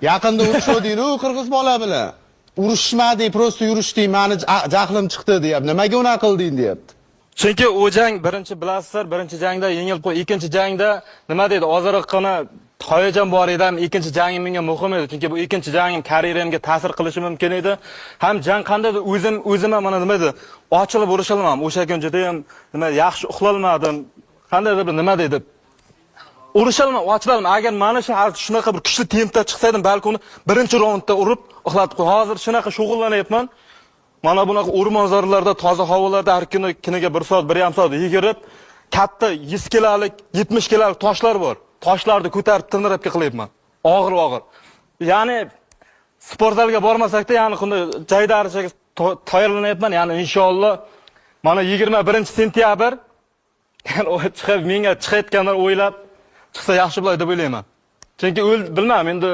Yaqinda urishuvding-ku qirg'iz bola bilan. Urushmadi, prosta yurishding, meni jahlim chiqdi deyapti. Nimaga unaqa qilding deyapti. Chunki u jang birinchi bilasizlar, birinchi jangda yengilib qo'y, ikkinchi jangda nima deydi, ozroqgina hayajon bor edi, ham ikkinchi jangim menga muhim edi. Chunki bu ikkinchi jangim karyeramga ta'sir qilishi mumkin edi. Ham jang qandaydir o'zim ham mana nima edi, ochilib urisha olmadim. O'sha kun juda ham nima yaxshi uxlolmadim. Qandaydir nima deydi, urishalmay ochildim. Agar mana shunaqa bir kuchli tempda chiqsaydim, balki uni birinchi raundda urib uxlatib qo'y. Hozir shunaqa shug'ullanyapman. Mana bunaqa o'rmonzorlarda, toza havolarda har kuniga 1 soat, 1,5 soat yugurib, katta 100 kilolik, 70 kilolik toshlar bor. Toshlarni ko'tarib trenirovka qilyapman. Og'ir. Ya'ni sportzalga bormasak-da, ya'ni qanday jaydarichaga tayyorlanyapman. Ya'ni inshaalloh mana 21-sentyabr yani menga chiqayotganlar o'ylab chiqsa yaxshi bo'ladi deb o'ylayman. Chunki bilmayman endi